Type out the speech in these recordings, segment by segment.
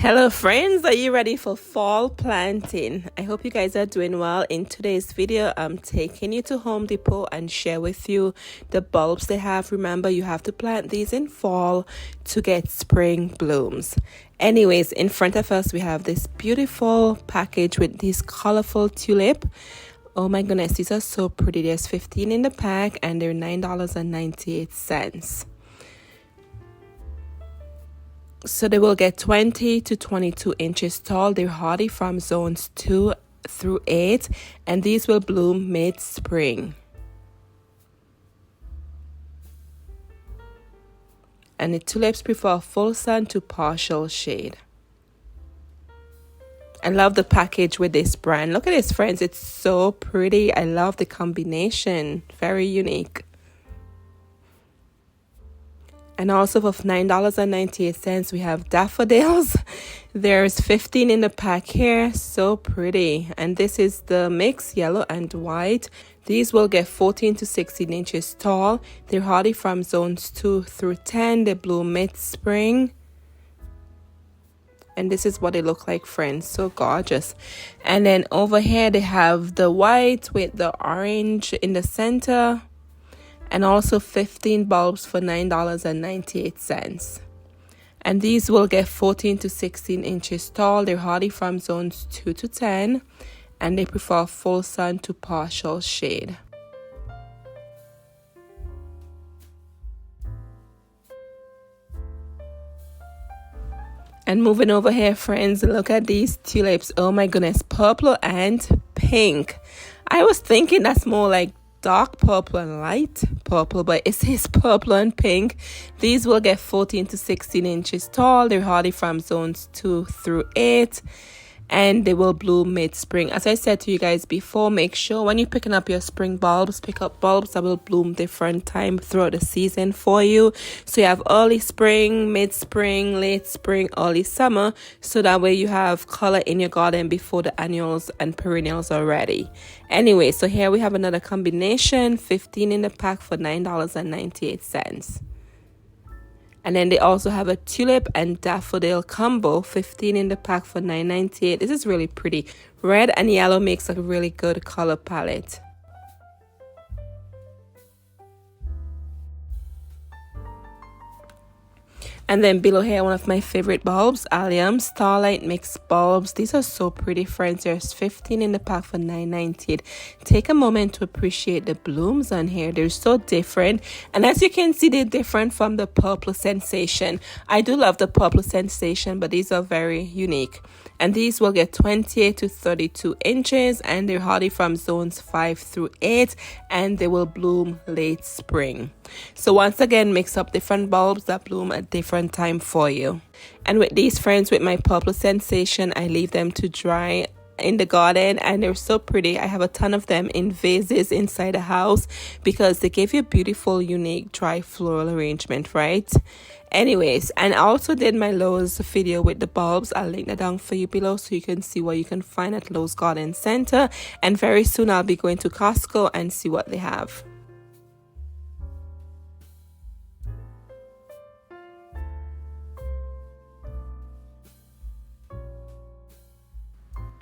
Hello friends, are you ready for fall planting? I hope you guys are doing well. In today's video, I'm taking you to Home Depot and share with you the bulbs they have. Remember, you have to plant these in fall to get spring blooms. Anyways, in front of us we have this beautiful package with these colorful tulip. Oh my goodness, these are so pretty. There's 15 in the pack and they're $9.98. So they will get 20 to 22 inches tall. They're hardy from zones 2 through 8, and these will bloom mid-spring. And the tulips prefer full sun to partial shade. I love the package with this brand. Look at this, friends. It's so pretty. I love the combination. Very unique. And also for $9.98, we have daffodils. There's 15 in the pack here. So pretty. And this is the mix, yellow and white. These will get 14 to 16 inches tall. They're hardy from zones 2 through 10. They bloom mid-spring. And this is what they look like, friends. So gorgeous. And then over here, they have the white with the orange in the center. And also 15 bulbs for $9.98. And these will get 14 to 16 inches tall. They're hardy from zones 2 to 10. And they prefer full sun to partial shade. And moving over here, friends, look at these tulips. Oh my goodness, purple and pink. I was thinking that's more like dark purple and light purple, but it says purple and pink. These will get 14 to 16 inches tall. They're hardy from zones 2 through 8, and they will bloom mid-spring. As I said to you guys before, make sure when you're picking up your spring bulbs, pick up bulbs that will bloom different time throughout the season for you. So you have early spring, mid-spring, late spring, early summer, so that way you have color in your garden before the annuals and perennials are ready. Anyway, so here we have another combination, 15 in the pack for $9.98. And then they also have a tulip and daffodil combo, 15 in the pack for $9.98. This is really pretty. Red and yellow makes a really good color palette. And then below here, one of my favorite bulbs, Alliums Starlight mix bulbs. These are so pretty, friends. There's 15 in the pack for $9.98. Take a moment to appreciate the blooms on here. They're so different. And as you can see, they're different from the purple sensation. I do love the purple sensation, but these are very unique. And these will get 28 to 32 inches, and they're hardy from zones 5 through 8, and they will bloom late spring. So once again, mix up different bulbs that bloom at different time for you. And with these, friends, with my purple sensation, I leave them to dry in the garden, and they're so pretty. I have a ton of them in vases inside the house because they give you a beautiful, unique, dry floral arrangement, right? Anyways, and I also did my Lowe's video with the bulbs. I'll link that down for you below so you can see what you can find at Lowe's Garden Center. And very soon I'll be going to Costco and see what they have.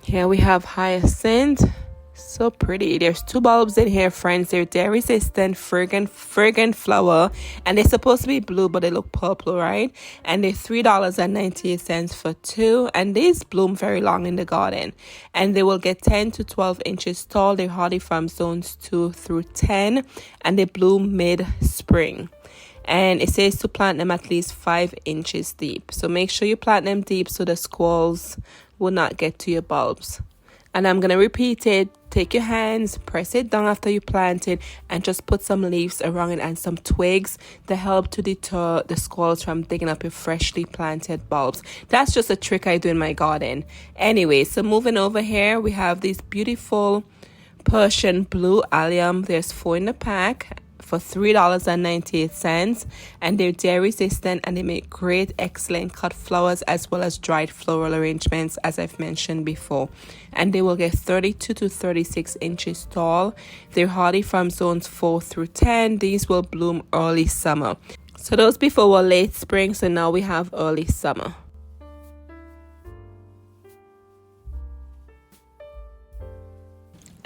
Here we have Hyacinth. So pretty. There's 2 bulbs in here, friends. They're dairy resistant, fragrant flower, and they're supposed to be blue, but they look purple, right? And they're $3.98 for 2, and these bloom very long in the garden, and they will get 10 to 12 inches tall. They're hardy from zones 2 through 10, and they bloom mid-spring. And it says to plant them at least 5 inches deep. So make sure you plant them deep so the squirrels will not get to your bulbs. And I'm going to repeat it. Take your hands, press it down after you plant it, and just put some leaves around it and some twigs to help to deter the squirrels from digging up your freshly planted bulbs. That's just a trick I do in my garden. Anyway, so moving over here, we have these beautiful Persian blue allium. There's 4 in the pack for $3.98, and they're dairy resistant, and they make great, excellent cut flowers as well as dried floral arrangements, as I've mentioned before. And they will get 32 to 36 inches tall. They're hardy from zones 4 through 10. These will bloom early summer. So those before were late spring, so now we have early summer.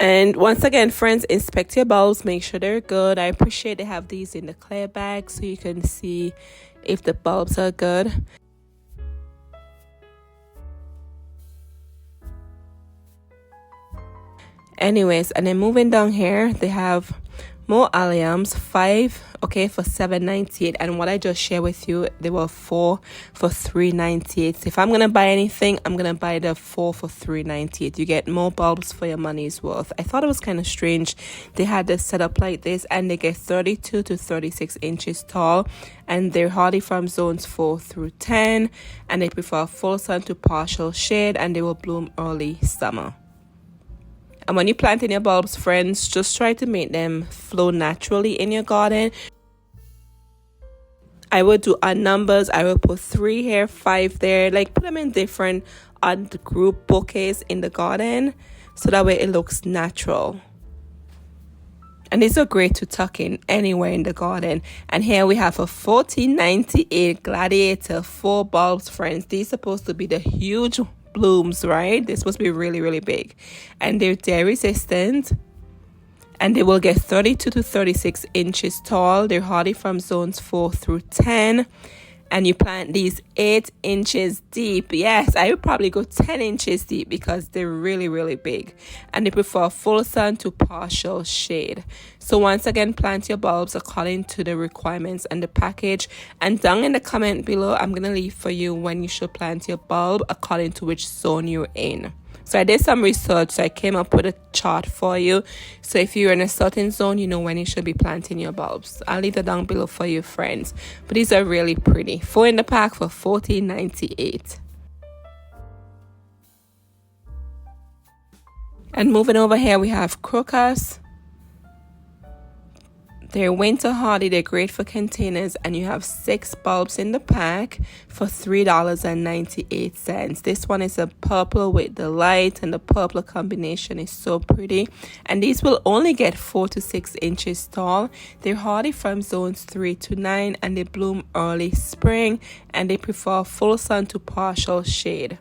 And once again, friends, inspect your bulbs, make sure they're good. I appreciate they have these in the clear bag so you can see if the bulbs are good. Anyways, and then moving down here, they have more Alliums, 5 for $7.98, and what I just shared with you, they were 4 for $3.98. So if I'm gonna buy anything, I'm gonna buy the 4 for $3.98. You get more bulbs for your money's worth. I thought it was kind of strange they had this set up like this, and they get 32 to 36 inches tall, and they're hardy from zones 4 through 10, and they prefer full sun to partial shade, and they will bloom early summer. And when you plant in your bulbs, friends, just try to make them flow naturally in your garden. I would do odd numbers. I will put 3 here, 5 there. Like, put them in different odd group bouquets in the garden, so that way it looks natural. And these are great to tuck in anywhere in the garden. And here we have a $14.98 Gladiator 4 bulbs, friends. These are supposed to be the huge blooms, right? They're supposed to be really, really big, and they're tear resistant, and they will get 32 to 36 inches tall. They're hardy from zones 4 through 10, and you plant these 8 inches deep. Yes, I would probably go 10 inches deep because they're really, really big, and they prefer full sun to partial shade. So once again, plant your bulbs according to the requirements and the package, and down in the comment below, I'm gonna leave for you when you should plant your bulb according to which zone you're in. So I did some research, so I came up with a chart for you. So if you're in a certain zone, you know when you should be planting your bulbs. I'll leave that down below for you, friends. But these are really pretty. 4 in the pack for $14.98. And moving over here, we have Crocus. They're winter hardy, they're great for containers, and you have 6 bulbs in the pack for $3.98. This one is a purple with the light, and the purple combination is so pretty. And these will only get 4 to 6 inches tall. They're hardy from zones 3 to 9, and they bloom early spring, and they prefer full sun to partial shade.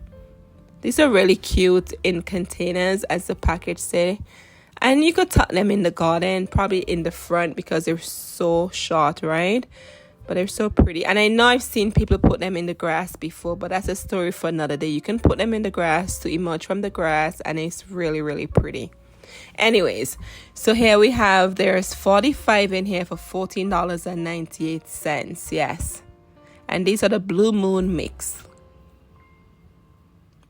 These are really cute in containers, as the package say. And you could tuck them in the garden, probably in the front, because they're so short, right? But they're so pretty. And I know I've seen people put them in the grass before, but that's a story for another day. You can put them in the grass to emerge from the grass, and it's really, really pretty. Anyways, so here we have, there's 45 in here for $14.98. Yes. And these are the Blue Moon mix.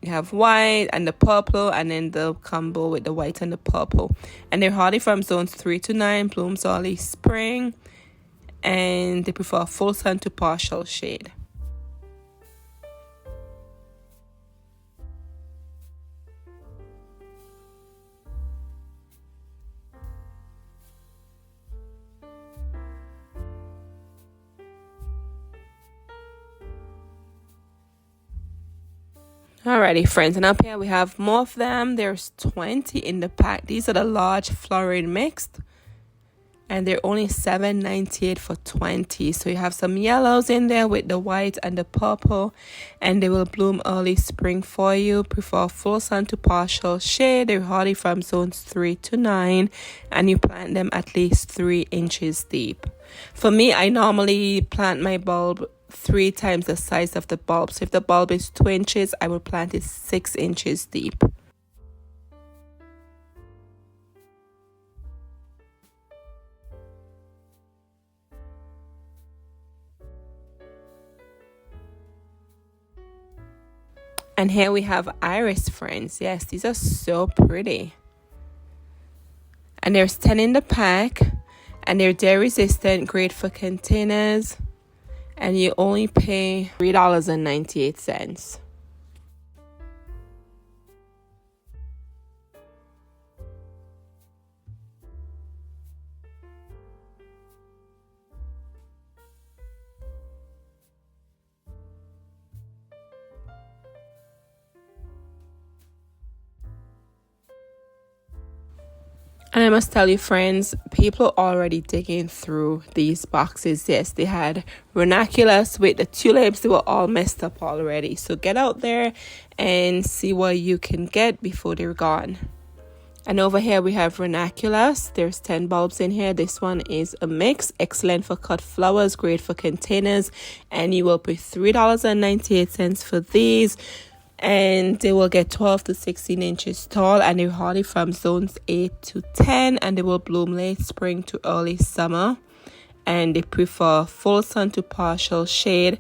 You have white and the purple, and then the combo with the white and the purple. And they're hardy from zones 3 to 9, blooms early spring, and they prefer full sun to partial shade. Alrighty, friends, and up here we have more of them. There's 20 in the pack. These are the large florid mixed, and they're only $7.98 for 20. So you have some yellows in there with the white and the purple, and they will bloom early spring for you. Prefer full sun to partial shade. They're hardy from zones 3 to 9, and you plant them at least 3 inches deep. For me, I normally plant my bulb 3 times the size of the bulb. So if the bulb is 2 inches, I will plant it 6 inches deep. And here we have iris, friends. Yes, these are so pretty. And there's 10 in the pack, and they're tear resistant, great for containers. And you only pay $3.98. And I must tell you, friends, people are already digging through these boxes. Yes, they had Ranunculus with the tulips. They were all messed up already. So get out there and see what you can get before they're gone. And over here we have Ranunculus. There's 10 bulbs in here. This one is a mix, excellent for cut flowers, great for containers, and you will pay $3.98 for these. And they will get 12 to 16 inches tall, and they're hardy from zones 8 to 10, and they will bloom late spring to early summer. And they prefer full sun to partial shade.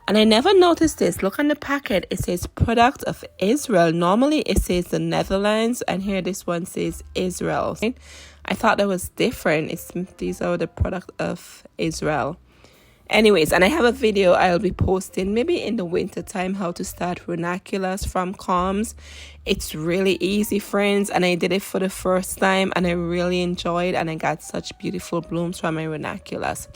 And I never noticed this. Look on the packet. It says product of Israel. Normally it says the Netherlands, and here this one says Israel. I thought that was different. These are the product of Israel. Anyways, and I have a video I'll be posting maybe in the winter time how to start ranunculus from combs. It's really easy, friends, and I did it for the first time and I really enjoyed, and I got such beautiful blooms from my ranunculus.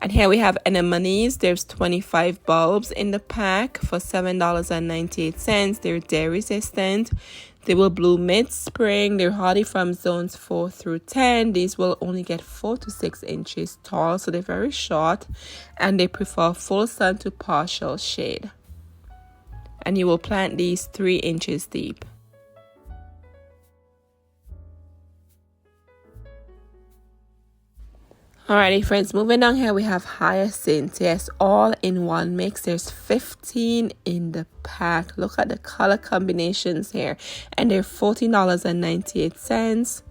And here we have anemones. There's 25 bulbs in the pack for $7.98. They're dairy resistant. They will bloom mid-spring. They're hardy from zones 4 through 10. These will only get 4 to 6 inches tall, so they're very short. And they prefer full sun to partial shade. And you will plant these 3 inches deep. Alrighty, friends, moving down here we have hyacinth. Yes, all in one mix. There's 15 in the pack. Look at the color combinations here, and they're $14.98,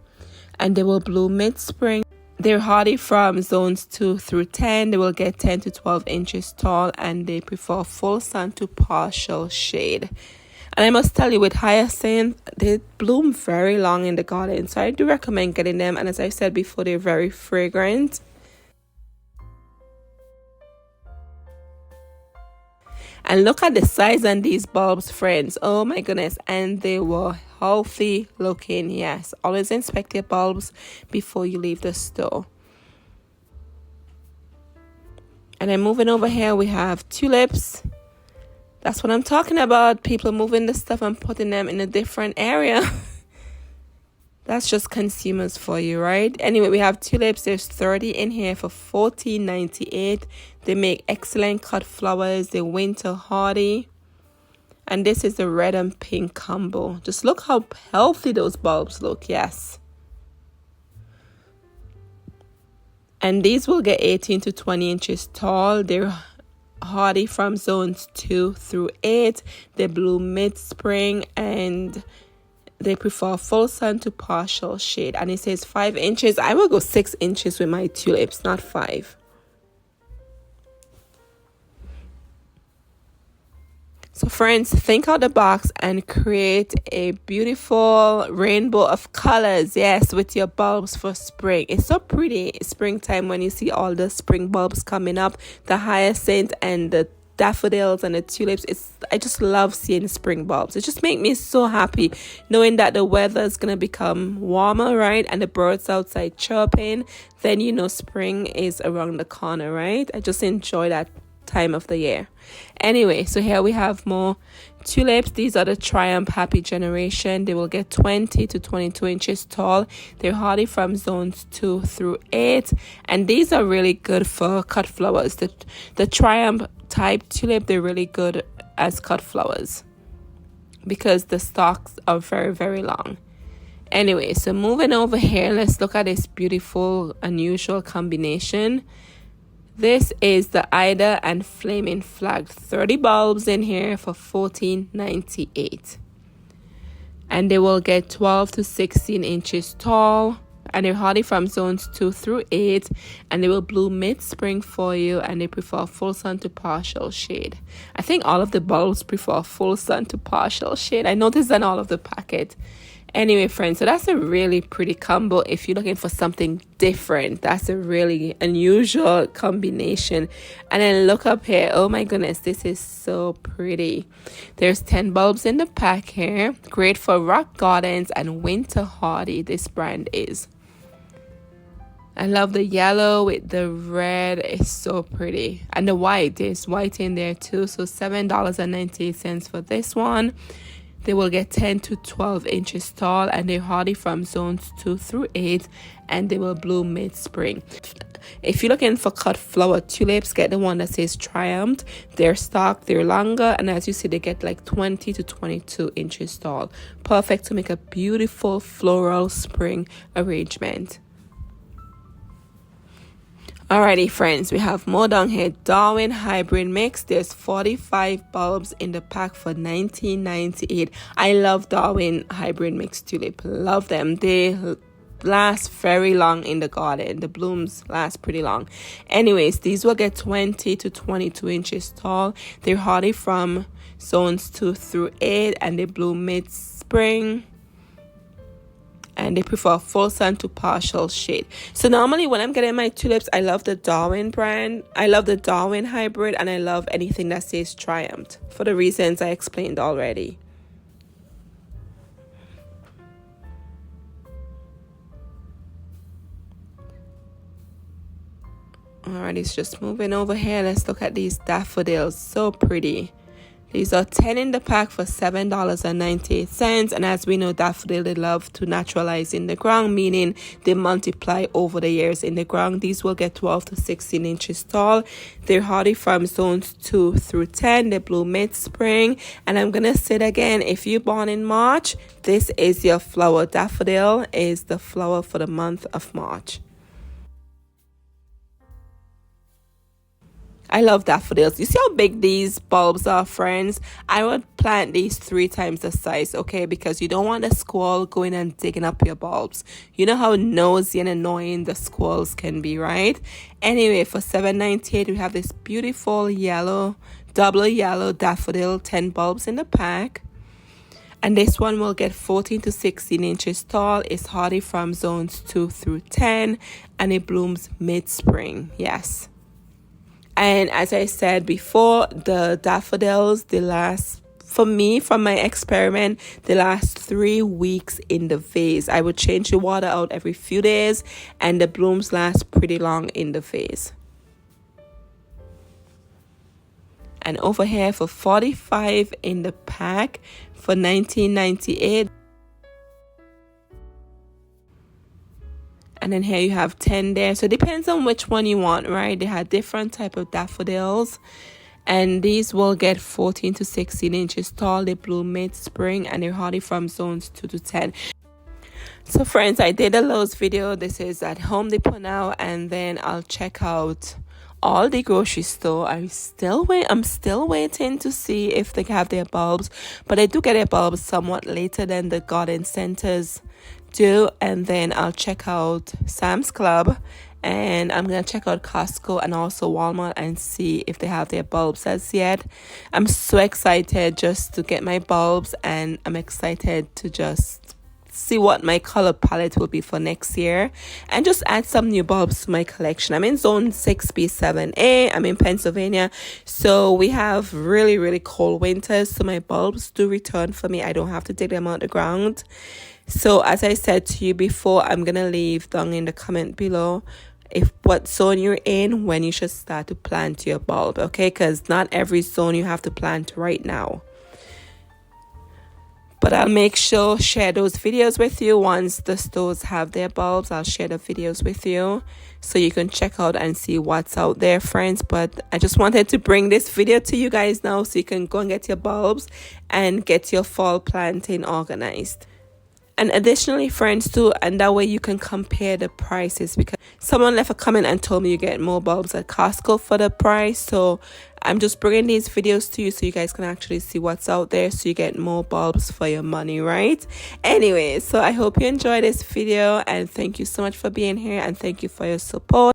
and they will bloom mid-spring. They're hardy from zones 2 through 10. They will get 10 to 12 inches tall, and they prefer full sun to partial shade. And I must tell you, with hyacinth, they bloom very long in the garden, so I do recommend getting them. And as I said before, they're very fragrant. And look at the size on these bulbs, friends. Oh my goodness. And they were healthy looking. Yes, always inspect your bulbs before you leave the store. And then moving over here, we have tulips. That's what I'm talking about. People moving the stuff and putting them in a different area. That's just consumers for you, right? Anyway, we have tulips. There's 30 in here for $14.98. They make excellent cut flowers. They're winter hardy. And this is the red and pink combo. Just look how healthy those bulbs look. Yes. And these will get 18 to 20 inches tall. They're hardy from zones 2 through 8. They bloom mid-spring, and they prefer full sun to partial shade. And it says 5 inches. I will go 6 inches with my tulips, not 5. So friends, think out the box and create a beautiful rainbow of colors, yes, with your bulbs for spring. It's so pretty springtime when you see all the spring bulbs coming up, the hyacinth and the daffodils and the tulips. I just love seeing spring bulbs. It just makes me so happy knowing that the weather is going to become warmer, right? And the birds outside chirping. Then you know spring is around the corner, right? I just enjoy that time of the year. Anyway, so here we have more tulips. These are the Triumph Happy Generation. They will get 20 to 22 inches tall. They're hardy from zones 2 through 8, and these are really good for cut flowers. The Triumph type tulip, they're really good as cut flowers because the stalks are very, very long. Anyway, so moving over here, let's look at this beautiful unusual combination. This is the Ida and Flaming Flag. 30 bulbs in here for $14.98. And they will get 12 to 16 inches tall. And they're hardy from zones 2 through 8. And they will bloom mid-spring for you. And they prefer full sun to partial shade. I think all of the bulbs prefer full sun to partial shade. I noticed that all of the packet. Anyway, friends, so that's a really pretty combo. If you're looking for something different, that's a really unusual combination. And then look up here. Oh my goodness, this is so pretty. There's 10 bulbs in the pack here. Great for rock gardens and winter hardy, this brand is. I love the yellow with the red. It's so pretty. And the white, there's white in there too. So $7.98 for this one. They will get 10 to 12 inches tall, and they're hardy from zones 2 through 8, and they will bloom mid-spring. If you're looking for cut flower tulips, get the one that says Triumph. They're stocked, they're longer, and as you see, they get like 20 to 22 inches tall. Perfect to make a beautiful floral spring arrangement. Alrighty friends, we have more down here. Darwin hybrid mix. There's 45 bulbs in the pack for $19.98. I love Darwin hybrid mix tulip. Love them. They last very long in the garden. The blooms last pretty long. Anyways, these will get 20 to 22 inches tall. They're hardy from zones 2 through 8, and they bloom mid-spring. And they prefer full sun to partial shade. So normally when I'm getting my tulips, I love the Darwin brand. I love the Darwin hybrid, and I love anything that says Triumph for the reasons I explained already. Alright, it's just moving over here. Let's look at these daffodils. So pretty. These are 10 in the pack for $7.98. And as we know, daffodil, they love to naturalize in the ground, meaning they multiply over the years in the ground. These will get 12 to 16 inches tall. They're hardy from zones 2 through 10. They bloom mid-spring. And I'm going to say it again, if you're born in March, this is your flower. Daffodil is the flower for the month of March. I love daffodils. You see how big these bulbs are, friends? I would plant these 3 times the size, okay? Because you don't want a squirrel going and digging up your bulbs. You know how nosy and annoying the squirrels can be, right? Anyway, for $7.98, we have this beautiful yellow, double yellow daffodil, 10 bulbs in the pack. And this one will get 14 to 16 inches tall. It's hardy from zones 2 through 10, and it blooms mid-spring. Yes. And as I said before, the daffodils, they last, for me, from my experiment, they last 3 weeks in the vase. I would change the water out every few days, and the blooms last pretty long in the vase. And over here for 45 in the pack for $19.98. And then here you have 10 there. So it depends on which one you want, right? They have different type of daffodils. And these will get 14 to 16 inches tall. They bloom mid-spring, and they're hardy from zones 2 to 10. So friends, I did a Lowe's video. This is at Home Depot now. And then I'll check out all the grocery store. I'm still waiting to see if they have their bulbs. But I do get their bulbs somewhat later than the garden centers do. And then I'll check out Sam's Club, and I'm gonna check out Costco and also Walmart and see if they have their bulbs as yet. I'm so excited just to get my bulbs, and I'm excited to just see what my color palette will be for next year and just add some new bulbs to my collection. I'm in zone 6B7A. I'm in Pennsylvania, so we have really cold winters, so my bulbs do return for me. I don't have to dig them out the ground. So as I said to you before, I'm gonna leave down in the comment below if what zone you're in, when you should start to plant your bulb, okay? Because not every zone you have to plant right now. But I'll make sure share those videos with you. Once the stores have their bulbs, I'll share the videos with you so you can check out and see what's out there, friends. But I just wanted to bring this video to you guys now so you can go and get your bulbs and get your fall planting organized. And additionally, friends, too, and that way you can compare the prices, because someone left a comment and told me you get more bulbs at Costco for the price. So I'm just bringing these videos to you so you guys can actually see what's out there, so you get more bulbs for your money, right? Anyway, so I hope you enjoyed this video, and thank you so much for being here, and thank you for your support.